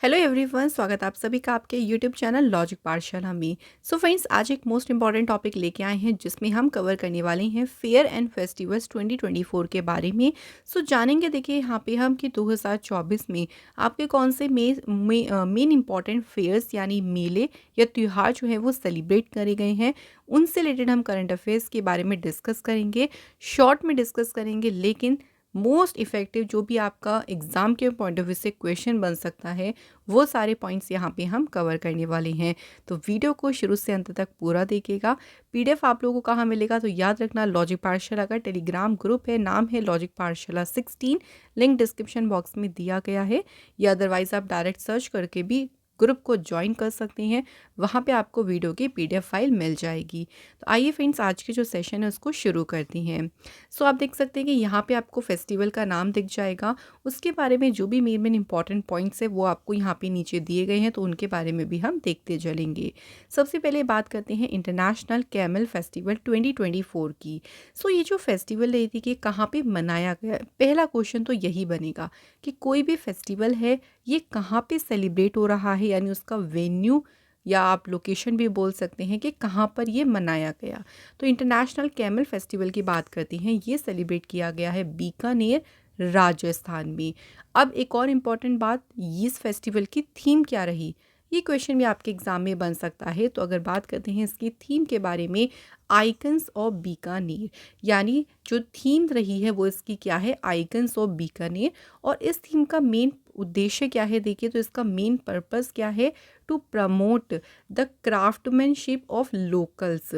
Hello everyone, स्वागत है आप सभी का आपके यूट्यूब चैनल लॉजिक पाठशाला में। सो फ्रेंड्स, आज एक मोस्ट इंपॉर्टेंट टॉपिक लेके आए हैं जिसमें हम कवर करने वाले हैं फेयर एंड फेस्टिवल्स 2024 के बारे में। सो जानेंगे, देखिए यहाँ पे हम कि 2024 में आपके कौन से मेन इंपॉर्टेंट फेयर्स यानी मेले या त्यौहार जो है वो सेलिब्रेट करे गए हैं। उनसे रिलेटेड हम करंट अफेयर्स के बारे में डिस्कस करेंगे, शॉर्ट में डिस्कस करेंगे, लेकिन मोस्ट इफ़ेक्टिव जो भी आपका एग्ज़ाम के पॉइंट ऑफ व्यू से क्वेश्चन बन सकता है वो सारे पॉइंट्स यहाँ पे हम कवर करने वाले हैं। तो वीडियो को शुरू से अंत तक पूरा देखिएगा। पीडीएफ आप लोगों को कहाँ मिलेगा तो याद रखना, लॉजिक पाठशाला का टेलीग्राम ग्रुप है, नाम है लॉजिक पाठशाला 16, लिंक डिस्क्रिप्शन बॉक्स में दिया गया है, या अदरवाइज़ आप डायरेक्ट सर्च करके भी ग्रुप को ज्वाइन कर सकते हैं। वहाँ पे आपको वीडियो की पीडीएफ फाइल मिल जाएगी। तो आइए फ्रेंड्स, आज की जो सेशन है उसको शुरू करती हैं। सो आप देख सकते हैं कि यहाँ पे आपको फेस्टिवल का नाम दिख जाएगा, उसके बारे में जो भी मेन इंपॉर्टेंट पॉइंट्स है वो आपको यहाँ पे नीचे दिए गए हैं, तो उनके बारे में भी हम देखते चलेंगे। सबसे पहले बात करते हैं इंटरनेशनल कैमल फेस्टिवल 2024 की। सो ये जो फेस्टिवल है देखिए कहाँ पे मनाया गया, पहला क्वेश्चन तो यही बनेगा कि कोई भी फेस्टिवल है ये कहाँ पे सेलिब्रेट हो रहा है, यानी उसका वेन्यू या आप लोकेशन भी बोल सकते हैं कि कहाँ पर ये मनाया गया। तो इंटरनेशनल कैमल फेस्टिवल की बात करते हैं, ये सेलिब्रेट किया गया है बीकानेर, राजस्थान में। अब एक और इम्पॉर्टेंट बात, इस फेस्टिवल की थीम क्या रही, ये क्वेश्चन भी आपके एग्जाम में बन सकता है। तो अगर बात करते हैं इसकी थीम के बारे में, आइकन्स ऑफ बीकानेर, यानी जो थीम रही है वो इसकी क्या है, आइकन्स ऑफ बीकानेर। और इस थीम का मेन उद्देश्य क्या है, देखिए तो इसका मेन पर्पस क्या है, to promote the craftsmanship of locals.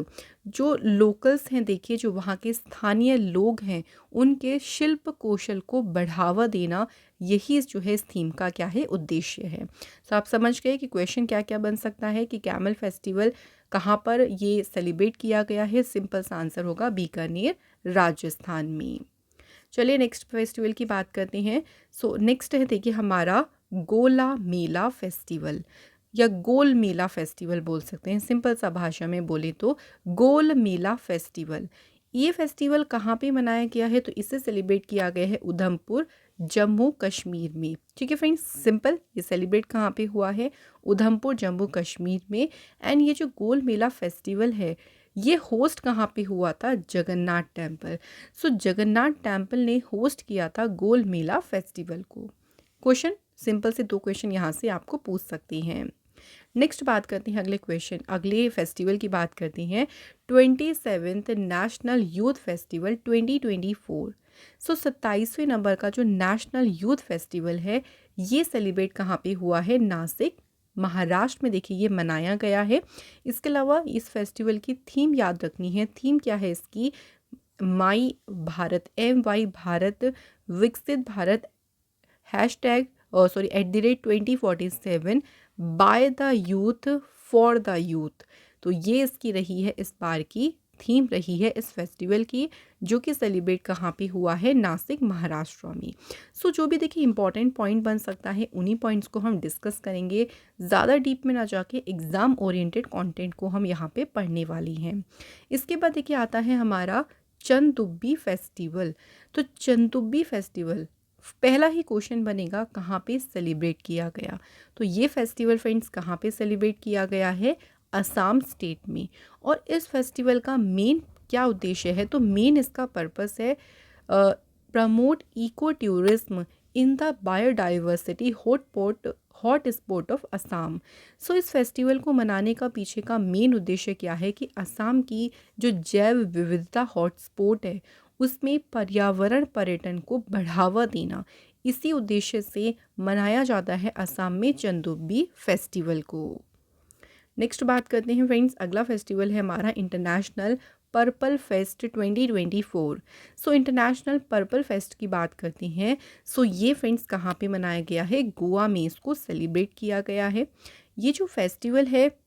जो लोकल्स हैं, देखिए जो वहाँ के स्थानीय लोग हैं, उनके शिल्प कौशल को बढ़ावा देना, यही जो है इस थीम का क्या है, उद्देश्य है। तो आप समझ गए कि क्वेश्चन क्या क्या बन सकता है कि कैमल फेस्टिवल कहाँ पर ये सेलिब्रेट किया गया है। सिंपल सा आंसर होगा बीकानेर, राजस्थान में। चलिए नेक्स्ट फेस्टिवल की बात करते हैं। सो नेक्स्ट है देखिए हमारा गोला मेला फेस्टिवल, या गोल मेला फेस्टिवल बोल सकते हैं, सिंपल सा भाषा में बोले तो गोल मेला फेस्टिवल। ये फेस्टिवल कहाँ पे मनाया गया है, तो इसे सेलिब्रेट किया गया है उधमपुर, जम्मू कश्मीर में। ठीक है फ्रेंड्स, सिंपल, ये सेलिब्रेट कहाँ पे हुआ है, उधमपुर, जम्मू कश्मीर में। एंड ये जो गोल मेला फेस्टिवल है ये होस्ट कहाँ पे हुआ था, जगन्नाथ टेम्पल। सो जगन्नाथ टेम्पल ने होस्ट किया था गोल मेला फेस्टिवल को। क्वेश्चन सिंपल से दो क्वेश्चन यहाँ से आपको पूछ सकती हैं। नेक्स्ट बात करते हैं अगले क्वेश्चन, अगले फेस्टिवल की बात करते हैं, 27th नेशनल यूथ फेस्टिवल 2024। सो 27वें नंबर का जो नेशनल यूथ फेस्टिवल है ये सेलिब्रेट कहाँ पे हुआ है, नासिक, महाराष्ट्र में। देखिए ये मनाया गया है। इसके अलावा इस फेस्टिवल की थीम याद रखनी है, थीम क्या है इसकी, माई भारत, MY भारत, विकसित Bharat, hashtag @2047, by the youth, for the youth. तो ये इसकी रही है, इस बार की थीम रही है इस फेस्टिवल की, जो कि सेलिब्रेट कहाँ पे हुआ है, नासिक, महाराष्ट्र में। सो जो भी देखिए इंपॉर्टेंट पॉइंट बन सकता है उन्हीं पॉइंट्स को हम डिस्कस करेंगे, ज़्यादा डीप में ना जाके एग्ज़ाम ओरिएंटेड कंटेंट को हम यहाँ पे पढ़ने वाली हैं। इसके बाद देखिए आता है हमारा चंदुब्बी फेस्टिवल। तो चंदुब्बी फेस्टिवल पहला ही क्वेश्चन बनेगा कहाँ पे सेलिब्रेट किया गया। तो ये फेस्टिवल फ्रेंड्स कहाँ पे सेलिब्रेट किया गया है, असम स्टेट में। और इस फेस्टिवल का मेन क्या उद्देश्य है, तो मेन इसका पर्पस है promote eco tourism in the biodiversity hot spot of Assam. So इस फेस्टिवल को मनाने का पीछे का मेन उद्देश्य क्या है कि असम की जो जैव विविधता हॉटस्पॉट है उसमें पर्यावरण पर्यटन को बढ़ावा देना, इसी उद्देश्य से मनाया जाता है असम में चंदुब्बी फेस्टिवल को। नेक्स्ट बात करते हैं फ्रेंड्स, अगला फेस्टिवल है हमारा international purple fest 2024। So international purple fest की बात करते हैं। सो ये फ्रेंड्स कहाँ पे मनाया गया है, गोवा में इसको सेलिब्रेट किया गया है। ये जो फेस्टिवल है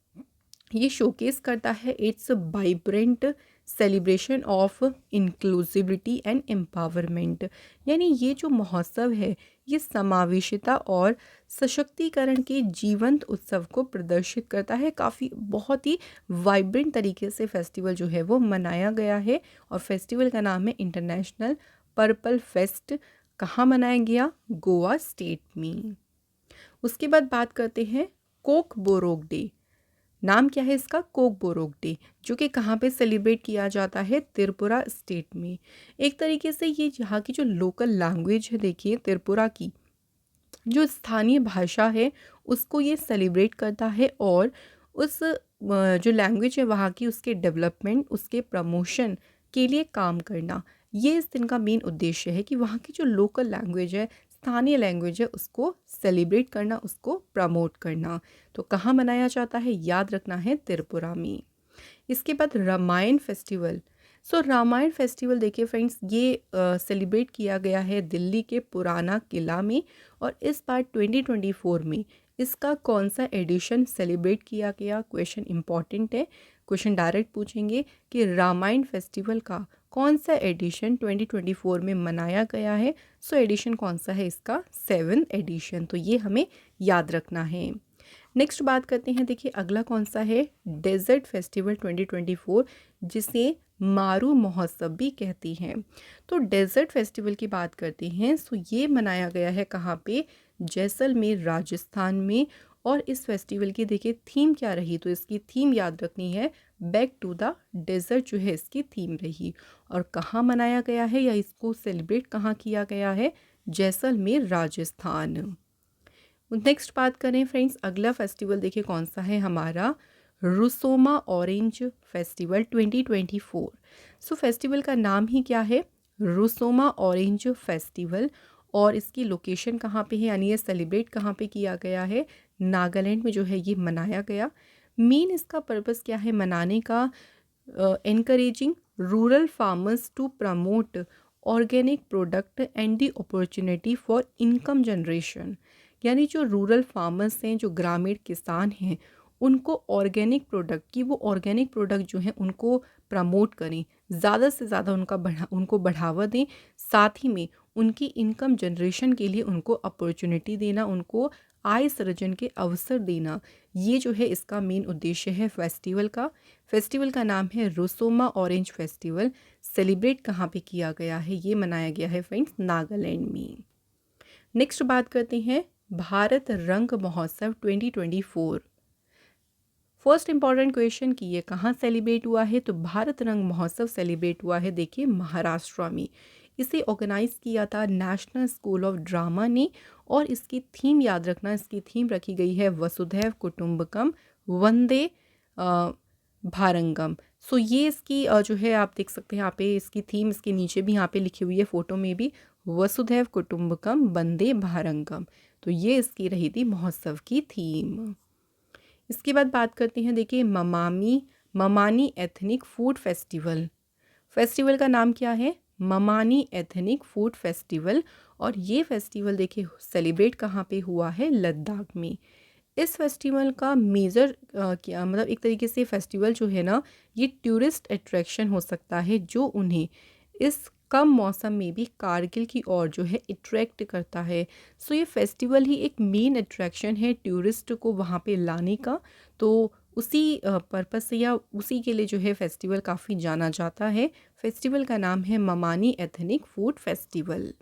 ये शोकेस करता है it's vibrant celebration of inclusivity and empowerment, यानी ये जो महोत्सव है ये समावेशिता और सशक्तिकरण के जीवंत उत्सव को प्रदर्शित करता है। काफ़ी बहुत ही वाइब्रेंट तरीके से फेस्टिवल जो है वो मनाया गया है, और फेस्टिवल का नाम है इंटरनेशनल पर्पल फेस्ट। कहाँ मनाया गया, गोवा स्टेट में। उसके बाद बात करते हैं कोक बोरोक डे। नाम क्या है इसका? कोक बोरोक डे, जो कि कहाँ पे सेलिब्रेट किया जाता है? त्रिपुरा स्टेट में। एक तरीके से ये यहाँ की जो लोकल लैंग्वेज है, देखिए त्रिपुरा की जो स्थानीय भाषा है उसको ये सेलिब्रेट करता है, और उस जो लैंग्वेज है वहाँ की, उसके डेवलपमेंट, उसके प्रमोशन के लिए काम करना, ये इस दिन का मेन उद्देश्य है कि वहाँ की जो लोकल लैंग्वेज है, स्थानीय लैंग्वेज है, उसको सेलिब्रेट करना, उसको प्रमोट करना। तो कहाँ मनाया जाता है? याद रखना है, त्रिपुरा में। इसके बाद रामायण फेस्टिवल। सो रामायण फेस्टिवल देखिए फ्रेंड्स, ये सेलिब्रेट किया गया है दिल्ली के पुराना किला में, और इस बार 2024 में इसका कौन सा एडिशन सेलिब्रेट किया गया? क्वेश्चन इंपॉर्टेंट है, क्वेश्चन डायरेक्ट पूछेंगे कि रामायण फेस्टिवल का कौन सा एडिशन 2024 में मनाया गया है। सो एडिशन कौन सा है इसका? 7th addition. तो ये हमें याद रखना है। नेक्स्ट बात करते हैं, देखिए अगला कौन सा है? डेजर्ट फेस्टिवल 2024, जिसे मारू महोत्सव भी कहती हैं। तो डेजर्ट फेस्टिवल की बात करते हैं, सो ये मनाया गया है कहाँ पे? जैसलमेर, राजस्थान में। और इस फेस्टिवल की देखिए थीम क्या रही? तो इसकी थीम याद रखनी है, बैक टू द डेजर्ट जो है इसकी थीम रही। और कहाँ मनाया गया है, या इसको सेलिब्रेट कहाँ किया गया है? जैसलमेर, राजस्थान। नेक्स्ट बात करें फ्रेंड्स, अगला फेस्टिवल देखिए कौन सा है हमारा? Rusoma orange festival 2024। सो फेस्टिवल का नाम ही क्या है? Rusoma orange festival. और इसकी लोकेशन कहाँ पे है, यानी ये सेलिब्रेट कहाँ पे किया गया है? नागालैंड में जो है ये मनाया गया। मेन इसका पर्पस क्या है मनाने का? Encouraging rural farmers to promote organic product and the opportunity for income generation. यानी जो रूरल फार्मर्स हैं, जो ग्रामीण किसान हैं, उनको ऑर्गेनिक प्रोडक्ट की, वो ऑर्गेनिक प्रोडक्ट जो हैं उनको प्रमोट करें, ज़्यादा से ज़्यादा उनको बढ़ावा दें। साथ ही में उनकी इनकम जनरेशन के लिए उनको अपॉर्चुनिटी देना, उनको आय सृजन के अवसर देना, ये जो है इसका मेन उद्देश्य है फेस्टिवल का। फेस्टिवल का नाम है रुसोमा ऑरेंज फेस्टिवल। सेलिब्रेट कहाँ पे किया गया है? ये मनाया गया है फ्रेंड्स नागालैंड में। नेक्स्ट बात करते हैं भारत रंग महोत्सव 2024। फर्स्ट इंपॉर्टेंट क्वेश्चन कि ये कहाँ सेलिब्रेट हुआ है? तो भारत रंग महोत्सव सेलिब्रेट हुआ है देखिए महाराष्ट्र में। इसे ऑर्गेनाइज किया था नेशनल स्कूल ऑफ ड्रामा ने, और इसकी थीम याद रखना, इसकी थीम रखी गई है वसुधैव कुटुंबकम वंदे भारंगम। सो ये इसकी जो है आप देख सकते हैं यहाँ पे, इसकी थीम इसके नीचे भी यहाँ पे लिखी हुई है फोटो में भी, वसुधैव कुटुंबकम वंदे भारंगम। तो ये इसकी रही थी महोत्सव की थीम। इसके बाद बात करते हैं, देखिए ममानी एथनिक फूड फेस्टिवल। फेस्टिवल का नाम क्या है? ममानी एथनिक फूड फेस्टिवल। और ये फेस्टिवल देखिए सेलिब्रेट कहाँ पे हुआ है? लद्दाख में। इस फेस्टिवल का मेजर क्या मतलब, एक तरीके से फेस्टिवल जो है ना, ये टूरिस्ट अट्रैक्शन हो सकता है, जो उन्हें इस कम मौसम में भी कारगिल की ओर जो है अट्रैक्ट करता है। सो ये फेस्टिवल ही एक मेन अट्रैक्शन है टूरिस्ट को वहाँ पे लाने का। तो उसी पर्पस से या उसी के लिए जो है फेस्टिवल काफ़ी जाना जाता है। फेस्टिवल का नाम है ममानी एथनिक फूड फेस्टिवल।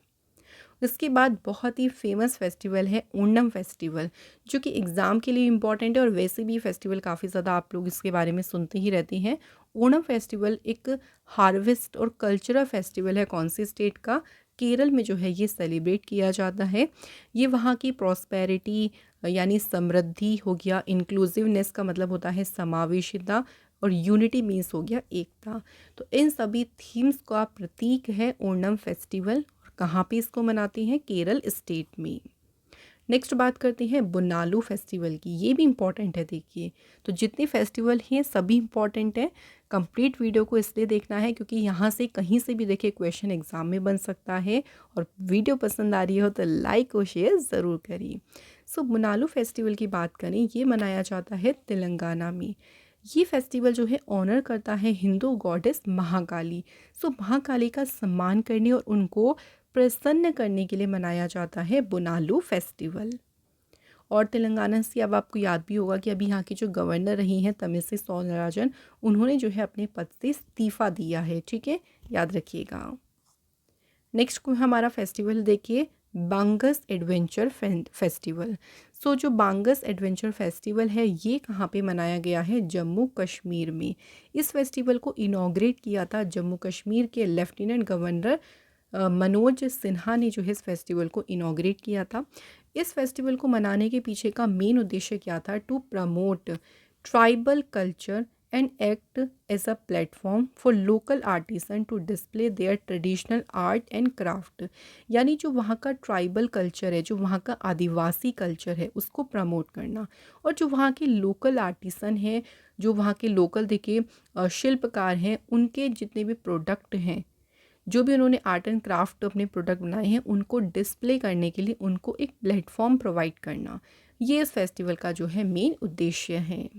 इसके बाद बहुत ही फेमस फेस्टिवल है ओणम फेस्टिवल, जो कि एग्ज़ाम के लिए इम्पॉर्टेंट है, और वैसे भी फेस्टिवल काफ़ी ज़्यादा आप लोग इसके बारे में सुनते ही रहते हैं। ओणम फेस्टिवल एक हार्वेस्ट और कल्चरल फेस्टिवल है। कौन से स्टेट का? केरल में जो है ये सेलिब्रेट किया जाता है। ये वहाँ की प्रॉस्पेरिटी यानी समृद्धि हो गया, इंक्लूसिवनेस का मतलब होता है समावेशिता, और यूनिटी मीन्स हो गया एकता। तो इन सभी थीम्स का प्रतीक है ओणम फेस्टिवल। कहाँ पे इसको मनाते हैं? केरल स्टेट में। नेक्स्ट बात करते हैं बुनालू फेस्टिवल की। ये भी इम्पॉर्टेंट है देखिए। तो जितने फेस्टिवल हैं सभी इम्पॉर्टेंट हैं। कंप्लीट वीडियो को इसलिए देखना है क्योंकि यहाँ से कहीं से भी देखिए क्वेश्चन एग्जाम में बन सकता है। और वीडियो पसंद आ रही हो तो लाइक और शेयर ज़रूर करिए। सो बुनालू फेस्टिवल की बात करें, ये मनाया जाता है तेलंगाना में। ये फेस्टिवल जो है ऑनर करता है हिंदू गॉडेस महाकाली। सो महाकाली का सम्मान करने और उनको प्रसन्न करने के लिए मनाया जाता है बुनालू फेस्टिवल। और तेलंगाना से अब आपको याद भी होगा कि अभी यहाँ की जो गवर्नर रही हैं तमिलिसाई सौंदरराजन, उन्होंने जो है अपने पद से इस्तीफा दिया है। ठीक है, याद रखिएगा। नेक्स्ट को हमारा फेस्टिवल देखिए बांगस एडवेंचर फेस्टिवल। सो जो बांगस एडवेंचर फेस्टिवल है ये कहाँ पे मनाया गया है? जम्मू कश्मीर में। इस फेस्टिवल को इनॉग्रेट किया था जम्मू कश्मीर के लेफ्टिनेंट गवर्नर मनोज सिन्हा ने जो है इस फेस्टिवल को इनॉग्रेट किया था। इस फेस्टिवल को मनाने के पीछे का मेन उद्देश्य क्या था? To promote tribal culture and act as a platform for local artisan to display their traditional art and craft. यानी जो वहाँ का ट्राइबल कल्चर है, जो वहाँ का आदिवासी कल्चर है, उसको प्रमोट करना, और जो वहाँ के लोकल आर्टिसन हैं, जो वहाँ के लोकल देखिए शिल्पकार हैं, उनके जितने भी प्रोडक्ट हैं, जो भी उन्होंने आर्ट एंड क्राफ्ट अपने प्रोडक्ट बनाए हैं, उनको डिस्प्ले करने के लिए उनको एक प्लेटफॉर्म प्रोवाइड करना, ये इस फेस्टिवल का जो है मेन उद्देश्य है।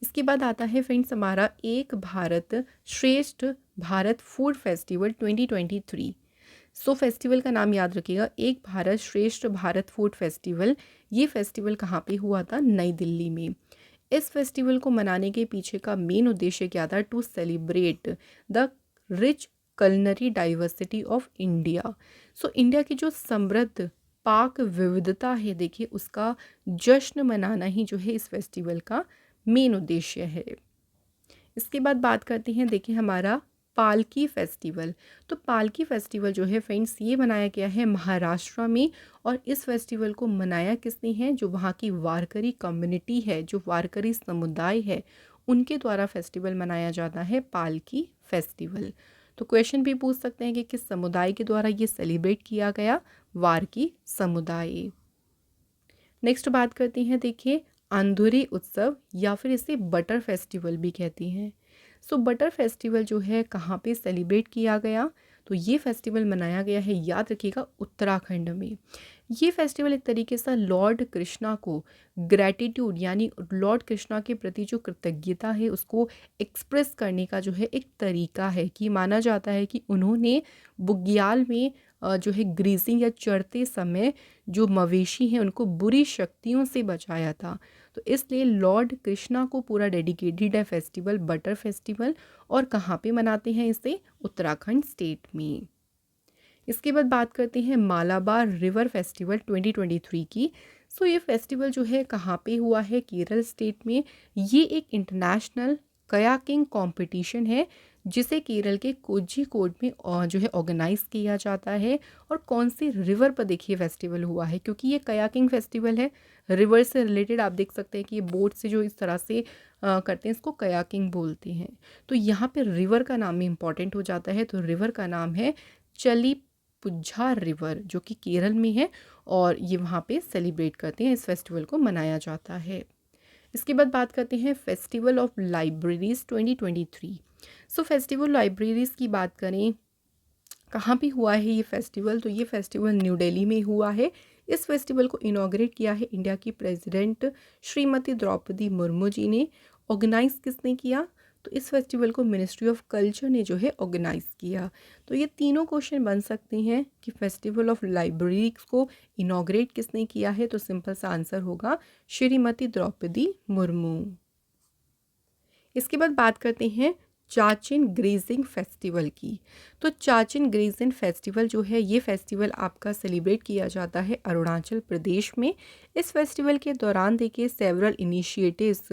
इसके बाद आता है फ्रेंड्स हमारा एक भारत श्रेष्ठ भारत फूड फेस्टिवल 2023। सो फेस्टिवल का नाम याद रखिएगा, एक भारत श्रेष्ठ भारत फूड फेस्टिवल। ये फेस्टिवल कहाँ पे हुआ था? नई दिल्ली में। इस फेस्टिवल को मनाने के पीछे का मेन उद्देश्य क्या था? To celebrate the rich culinary diversity of India. So India की जो समृद्ध पाक विविधता है, देखिए उसका जश्न मनाना ही जो है इस फेस्टिवल का मेन उद्देश्य है। इसके बाद बात करते हैं देखिए हमारा पालकी फेस्टिवल। तो पालकी फेस्टिवल जो है फ्रेंड्स ये मनाया गया है महाराष्ट्र में, और इस फेस्टिवल को मनाया किसने है? जो वहाँ की वारकरी कम्युनिटी है, जो वारकरी समुदाय है, उनके द्वारा फेस्टिवल मनाया जाता है पालकी फेस्टिवल। तो क्वेश्चन भी पूछ सकते हैं कि किस समुदाय के द्वारा ये सेलिब्रेट किया गया? वारकी समुदाय। नेक्स्ट बात करते हैं देखिए अंधुरी उत्सव, या फिर इसे बटर फेस्टिवल भी कहती हैं। सो बटर फेस्टिवल जो है कहाँ पे सेलिब्रेट किया गया? तो ये फेस्टिवल मनाया गया है, याद रखिएगा, उत्तराखंड में। ये फेस्टिवल एक तरीके से लॉर्ड कृष्णा को ग्रैटिट्यूड, यानी लॉर्ड कृष्णा के प्रति जो कृतज्ञता है उसको एक्सप्रेस करने का जो है एक तरीका है, कि माना जाता है कि उन्होंने बुग्याल में जो है ग्रीसिंग या चढ़ते समय जो मवेशी हैं उनको बुरी शक्तियों से बचाया था। तो इसलिए लॉर्ड कृष्णा को पूरा डेडिकेटेड है फेस्टिवल बटर फेस्टिवल। और कहाँ पे मनाते हैं इसे? उत्तराखंड स्टेट में। इसके बाद बात करते हैं मालाबार रिवर फेस्टिवल 2023 की। सो ये फेस्टिवल जो है कहाँ पे हुआ है? केरल स्टेट में। ये एक इंटरनेशनल कयाकिंग कंपटीशन है जिसे केरल के कोझिकोड में जो है ऑर्गेनाइज किया जाता है। और कौन सी रिवर पर देखिए फेस्टिवल हुआ है? क्योंकि ये कयाकिंग फेस्टिवल है, रिवर से रिलेटेड आप देख सकते हैं कि ये बोट से जो इस तरह से करते हैं इसको कयाकिंग बोलते हैं। तो यहाँ पे रिवर का नाम भी इम्पॉर्टेंट हो जाता है। तो रिवर का नाम है चली पुझार रिवर, जो कि केरल में है, और ये वहाँ पे सेलिब्रेट करते हैं, इस फेस्टिवल को मनाया जाता है। इसके बाद बात करते हैं festival of libraries 2023। So festival libraries की बात करें, कहाँ पे हुआ है ये फेस्टिवल? तो ये फेस्टिवल न्यू दिल्ली में हुआ है। इस फेस्टिवल को इनॉग्रेट किया है इंडिया की प्रेसिडेंट श्रीमती द्रौपदी मुर्मू जी ने। ऑर्गेनाइज किसने किया? तो इस फेस्टिवल को मिनिस्ट्री ऑफ कल्चर ने जो है ऑर्गेनाइज किया। तो ये तीनों क्वेश्चन बन सकते हैं कि फेस्टिवल ऑफ लाइब्रेरीज को इनॉग्रेट किसने किया है? तो सिंपल सा आंसर होगा श्रीमती द्रौपदी मुर्मू। इसके बाद बात करते हैं चाचिन ग्रेजिंग फेस्टिवल की। तो चाचिन ग्रेजिंग फेस्टिवल जो है ये फेस्टिवल आपका सेलिब्रेट किया जाता है अरुणाचल प्रदेश में। इस फेस्टिवल के दौरान देखिए सेवरल इनिशिएटिव्स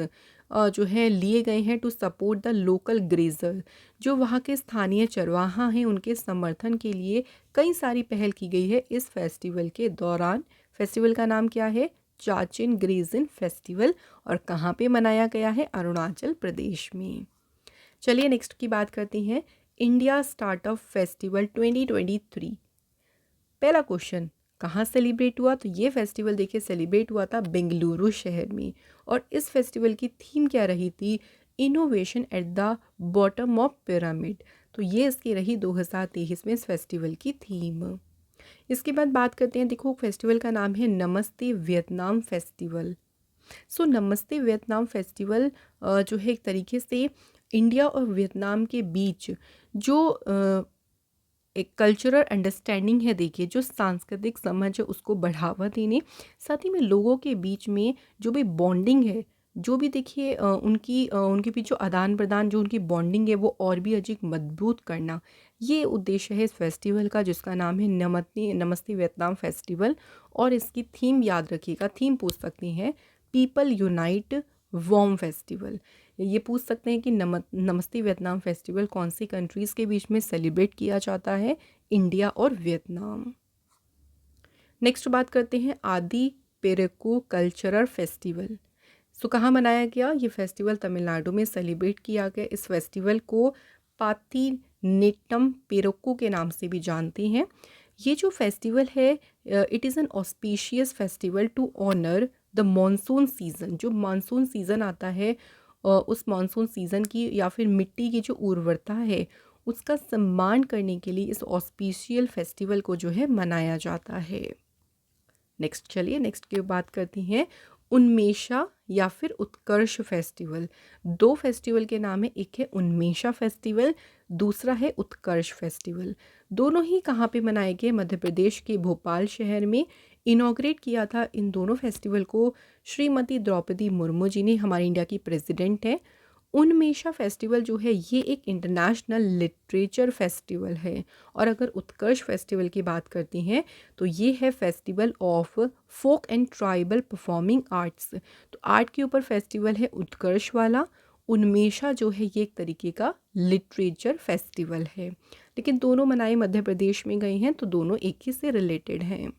जो है लिए गए हैं to support the local grazer. जो वहाँ के स्थानीय चरवाहा हैं उनके समर्थन के लिए कई सारी पहल की गई है इस फेस्टिवल के दौरान। फेस्टिवल का नाम क्या है? चाचिन ग्रेजिंग फेस्टिवल। और कहाँ पे मनाया गया है? अरुणाचल प्रदेश में। चलिए नेक्स्ट की बात करते हैं इंडिया स्टार्टअप फेस्टिवल 2023। पहला क्वेश्चन कहाँ सेलिब्रेट हुआ? तो ये फेस्टिवल देखिए सेलिब्रेट हुआ था बेंगलुरु शहर में। और इस फेस्टिवल की थीम क्या रही थी? Innovation at the bottom of pyramid. तो ये इसकी रही 2023 में इस फेस्टिवल की थीम। इसके बाद बात करते हैं, देखो फेस्टिवल का नाम है नमस्ते वियतनाम फेस्टिवल। सो नमस्ते वियतनाम फेस्टिवल जो है एक तरीके से इंडिया और वियतनाम के बीच जो एक कल्चरल अंडरस्टैंडिंग है, देखिए जो सांस्कृतिक समझ है उसको बढ़ावा देने, साथ ही में लोगों के बीच में जो भी बॉन्डिंग है जो भी देखिए उनके बीच जो आदान प्रदान, जो उनकी बॉन्डिंग है वो और भी अधिक मजबूत करना, ये उद्देश्य है इस फेस्टिवल का, जिसका नाम है नमस्ते नमस्ते वियतनाम फेस्टिवल। और इसकी थीम याद रखिएगा, थीम पूछ सकती हैं पीपल यूनाइट वॉर्म फेस्टिवल। ये पूछ सकते हैं कि नमस्ते वियतनाम फेस्टिवल कौन सी कंट्रीज़ के बीच में सेलिब्रेट किया जाता है, इंडिया और वियतनाम। नेक्स्ट बात करते हैं आदि पेरेको कल्चरल फेस्टिवल। सो कहाँ मनाया गया ये फेस्टिवल? तमिलनाडु में सेलिब्रेट किया गया। इस फेस्टिवल को पाती नेट्टम पेरोको के नाम से भी जानते हैं। ये जो फेस्टिवल है, it is an auspicious festival to honour the monsoon season. जो मानसून सीज़न आता है, उस मानसून सीज़न की या फिर मिट्टी की जो उर्वरता है उसका सम्मान करने के लिए इस ऑस्पिशियल फेस्टिवल को जो है मनाया जाता है। नेक्स्ट चलिए नेक्स्ट की बात करती हैं उन्मेषा या फिर उत्कर्ष फेस्टिवल। दो फेस्टिवल के नाम है, एक है उन्मेषा फेस्टिवल, दूसरा है उत्कर्ष फेस्टिवल। दोनों ही कहाँ पे मनाए गए? मध्य प्रदेश के भोपाल शहर में। इनॉग्रेट किया था इन दोनों फेस्टिवल को श्रीमती द्रौपदी मुर्मू जी ने, हमारी इंडिया की प्रेसिडेंट है। उन्मेषा फेस्टिवल जो है ये एक इंटरनेशनल लिटरेचर फेस्टिवल है। और अगर उत्कर्ष फेस्टिवल की बात करती हैं तो ये है festival of folk and tribal performing arts. तो आर्ट के ऊपर फेस्टिवल है उत्कर्ष वाला। उन्मेषा जो है ये एक तरीके का लिटरेचर फेस्टिवल है, लेकिन दोनों मनाए मध्य प्रदेश में गए हैं तो दोनों एक ही से रिलेटेड हैं।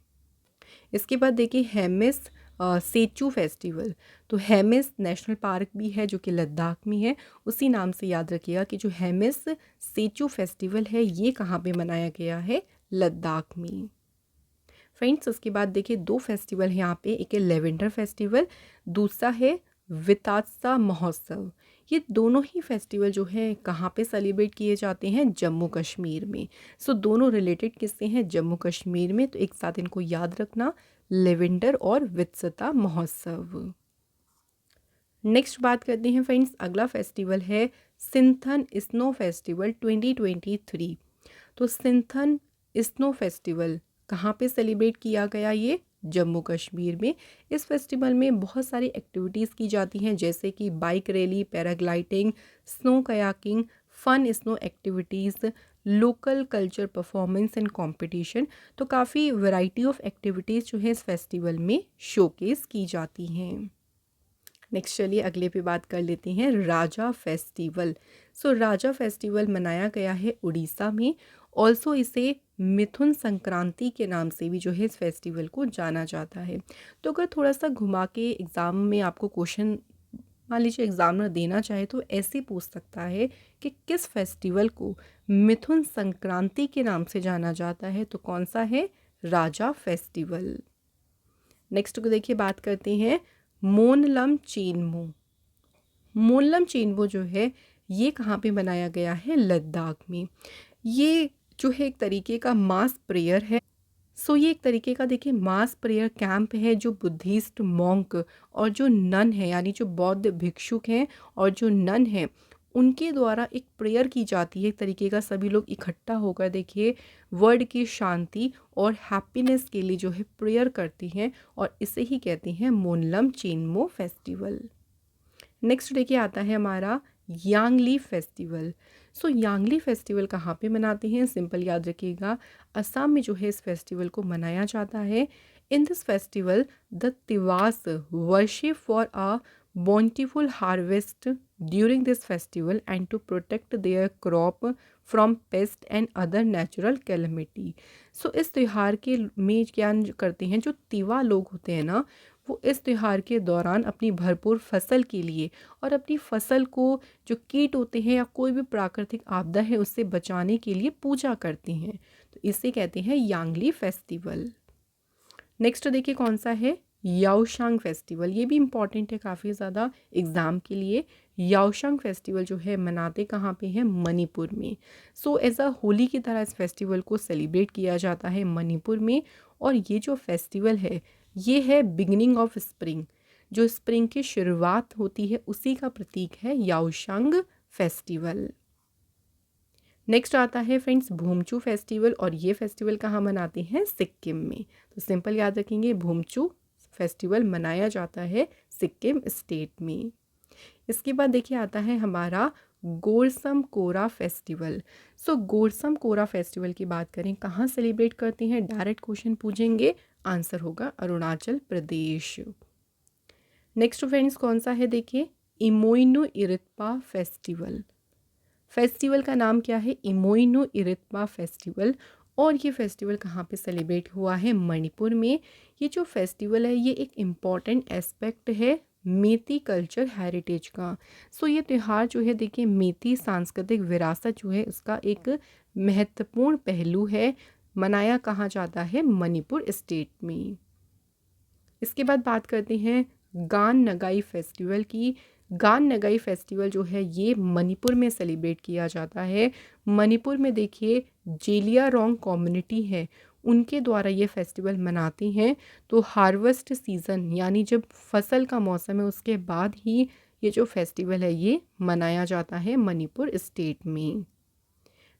इसके बाद देखिए हेमिस सेचू फेस्टिवल। तो हेमिस नेशनल पार्क भी है जो कि लद्दाख में है, उसी नाम से याद रखिएगा कि जो हेमिस सेचू फेस्टिवल है ये कहाँ पे मनाया गया है? लद्दाख में। फ्रेंड्स उसके बाद देखिए दो फेस्टिवल हैं यहाँ पे, एक है लेवेंडर फेस्टिवल, दूसरा है वितासा महोत्सव। ये दोनों ही फेस्टिवल जो है कहाँ पे सेलिब्रेट किए जाते हैं? जम्मू कश्मीर में। सो दोनों रिलेटेड किससे हैं? जम्मू कश्मीर में। तो एक साथ इनको याद रखना, लेवेंडर और वित्सता महोत्सव। नेक्स्ट बात करते हैं फ्रेंड्स, अगला फेस्टिवल है सिंथन स्नो फेस्टिवल 2023। तो सिंथन स्नो फेस्टिवल कहाँ पे सेलिब्रेट किया गया? ये जम्मू कश्मीर में। इस फेस्टिवल में बहुत सारी एक्टिविटीज़ की जाती हैं, जैसे कि bike rally, paragliding, snow kayaking, fun snow activities, local culture performance and competition. तो काफ़ी वैरायटी ऑफ एक्टिविटीज़ जो है इस फेस्टिवल में शोकेस की जाती हैं। नेक्स्ट चलिए अगले पे बात कर लेते हैं राजा फेस्टिवल। सो राजा फेस्टिवल मनाया गया है उड़ीसा में। ऑल्सो इसे मिथुन संक्रांति के नाम से भी जो है इस फेस्टिवल को जाना जाता है। तो अगर थोड़ा सा घुमा के एग्ज़ाम में आपको क्वेश्चन मान लीजिए एग्जामिनर देना चाहे तो ऐसे पूछ सकता है कि किस फेस्टिवल को मिथुन संक्रांति के नाम से जाना जाता है? तो कौन सा है? राजा फेस्टिवल। नेक्स्ट को देखिए बात करते हैं मोनलम चेनमो। मोनलम चेनमो जो है ये कहाँ पे मनाया गया है? लद्दाख में। ये जो है एक तरीके का मास प्रेयर है। सो ये एक तरीके का देखिए मास प्रेयर कैंप है जो बुद्धिस्ट मॉन्क और जो नन है, यानी जो बौद्ध भिक्षुक हैं और जो नन हैं, उनके द्वारा एक प्रेयर की जाती है। एक तरीके का सभी लोग इकट्ठा होकर देखिए वर्ल्ड की शांति और हैप्पीनेस के लिए जो है प्रेयर करती हैं, और इसे ही कहते हैं मोनलम चेनमो फेस्टिवल। नेक्स्ट देखिए आता है हमारा यांगली फेस्टिवल। सो यांगली फेस्टिवल कहाँ पे मनाते हैं? सिंपल याद रखिएगा, असम में जो है इस फेस्टिवल को मनाया जाता है। In this festival the Tiwas worship for a bountiful harvest during this festival and to protect their crop from pest and other natural calamity। सो इस त्यौहार के में क्या करते हैं, जो तिवा लोग होते हैं ना, वो इस त्यौहार के दौरान अपनी भरपूर फसल के लिए और अपनी फसल को जो कीट होते हैं या कोई भी प्राकृतिक आपदा है उससे बचाने के लिए पूजा करते हैं। तो इसे कहते हैं यांगली फेस्टिवल। नेक्स्ट देखिए कौन सा है? याओशांग फेस्टिवल। ये भी इम्पॉर्टेंट है काफ़ी ज़्यादा एग्ज़ाम के लिए। याओशांग फेस्टिवल जो है मनाते कहाँ पे हैं? मणिपुर में। सो एज अ होली की तरह इस फेस्टिवल को सेलिब्रेट किया जाता है मणिपुर में। और ये जो फेस्टिवल है ये है बिगिनिंग ऑफ स्प्रिंग, जो स्प्रिंग की शुरुआत होती है उसी का प्रतीक है याओशांग फेस्टिवल। नेक्स्ट आता है फ्रेंड्स भूमचू फेस्टिवल, और ये फेस्टिवल कहाँ मनाते हैं? सिक्किम में। तो सिंपल याद रखेंगे भूमचू फेस्टिवल मनाया जाता है सिक्किम स्टेट में। इसके बाद देखिए आता है हमारा गोरसम कोरा फेस्टिवल। सो गोरसम कोरा फेस्टिवल की बात करें कहाँ सेलिब्रेट करते हैं, डायरेक्ट क्वेश्चन पूछेंगे, आंसर होगा अरुणाचल प्रदेश। नेक्स्ट फ्रेंड्स कौन सा है देखिए, इमोइनु इरित्पा फेस्टिवल। फेस्टिवल का नाम क्या है, इमोइनु इरित्पा फेस्टिवल। और ये फेस्टिवल कहाँ पे सेलिब्रेट हुआ है, मणिपुर में। ये जो फेस्टिवल है ये एक इम्पॉर्टेंट एस्पेक्ट है मेती कल्चर हेरिटेज का। सो ये त्यौहार जो है देखिए मेती सांस्कृतिक विरासत जो है उसका एक महत्वपूर्ण पहलू है। मनाया कहाँ जाता है, मणिपुर स्टेट में। इसके बाद बात करते हैं गान नगाई फेस्टिवल की। गान नगाई फेस्टिवल जो है ये मणिपुर में सेलिब्रेट किया जाता है। मणिपुर में देखिए जेलिया रोंग कम्युनिटी है, उनके द्वारा ये फेस्टिवल मनाते हैं। तो हार्वेस्ट सीज़न यानी जब फसल का मौसम है उसके बाद ही ये जो फेस्टिवल है ये मनाया जाता है मणिपुर स्टेट में।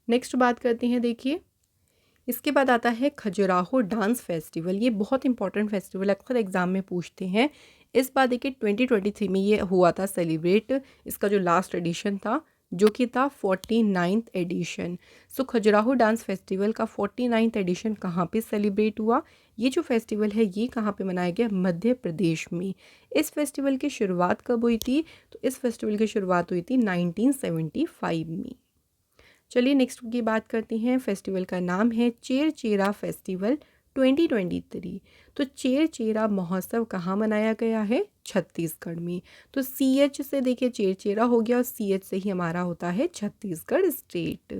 नेक्स्ट बात करते हैं देखिए, इसके बाद आता है खजुराहो डांस फेस्टिवल। ये बहुत इंपॉर्टेंट फेस्टिवल अक्सर एग्जाम में पूछते हैं। इस बार देखिए 2023 में ये हुआ था सेलिब्रेट, इसका जो लास्ट एडिशन था जो कि था 49th एडिशन। सो खजुराहो डांस फेस्टिवल का 49th एडिशन कहाँ पे सेलिब्रेट हुआ, ये जो फेस्टिवल है ये कहाँ पे मनाया गया, मध्य प्रदेश में। इस फेस्टिवल की शुरुआत कब हुई थी, तो इस फेस्टिवल की शुरुआत हुई थी 1975 में। चलिए नेक्स्ट की बात करते हैं। फेस्टिवल का नाम है चेर चेरा फेस्टिवल 2023। तो चेर चेरा महोत्सव कहाँ मनाया गया है, छत्तीसगढ़ में। तो CH से देखिए चेर चेरा हो गया और CH से ही हमारा होता है छत्तीसगढ़ स्टेट।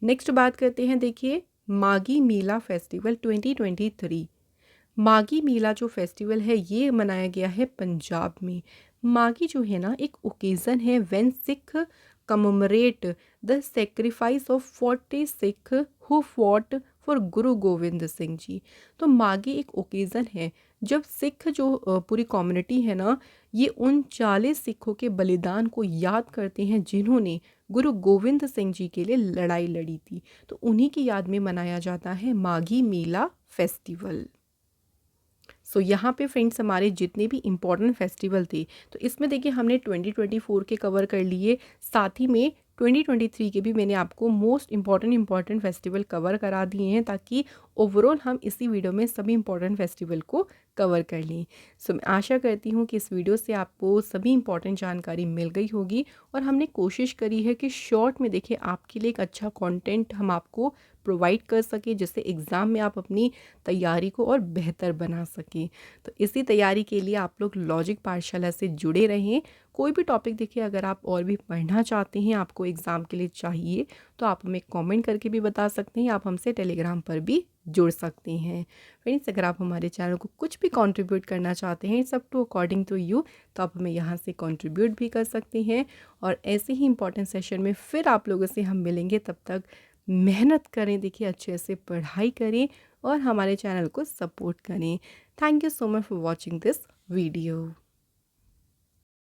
नेक्स्ट बात करते हैं देखिए मागी मेला फेस्टिवल 2023। मागी मेला जो फेस्टिवल है ये मनाया गया है पंजाब में। मागी जो है ना एक ओकेज़न है when Sikh commemorate the sacrifice of 40 Sikh who fought for Guru Gobind Singh ji. तो मागी एक ओकेज़न है जब सिख जो पूरी कम्युनिटी है ना ये उन 40 सिखों के बलिदान को याद करते हैं जिन्होंने गुरु गोविंद सिंह जी के लिए लड़ाई लड़ी थी। तो उन्हीं की याद में मनाया जाता है मागी मेला फेस्टिवल। सो यहाँ पे फ्रेंड्स हमारे जितने भी इम्पॉर्टेंट फेस्टिवल थे तो इसमें देखिए हमने 2024 के कवर कर लिए, साथ ही में 2023 के भी मैंने आपको मोस्ट इम्पॉर्टेंट फेस्टिवल कवर करा दिए हैं ताकि ओवरऑल हम इसी वीडियो में सभी इम्पॉर्टेंट फेस्टिवल को कवर कर लें। सो मैं आशा करती हूँ कि इस वीडियो से आपको सभी इम्पॉर्टेंट जानकारी मिल गई होगी और हमने कोशिश करी है कि शॉर्ट में देखिए आपके लिए एक अच्छा कंटेंट हम आपको प्रोवाइड कर सके जिससे एग्ज़ाम में आप अपनी तैयारी को और बेहतर बना सकें। तो इसी तैयारी के लिए आप लोग लॉजिक पाठशाला से जुड़े रहें। कोई भी टॉपिक देखिए अगर आप और भी पढ़ना चाहते हैं, आपको एग्ज़ाम के लिए चाहिए, तो आप हमें कमेंट करके भी बता सकते हैं। आप हमसे टेलीग्राम पर भी जुड़ सकते हैं। फ्रेंड्स अगर आप हमारे चैनल को कुछ भी कंट्रीब्यूट करना चाहते हैं, it's up to according to you, तो आप हमें यहाँ से कंट्रीब्यूट भी कर सकते हैं। और ऐसे ही इंपॉर्टेंट सेशन में फिर आप लोगों से हम मिलेंगे। तब तक मेहनत करें, देखिए अच्छे से पढ़ाई करें और हमारे चैनल को सपोर्ट करें। Thank you so much for watching this video.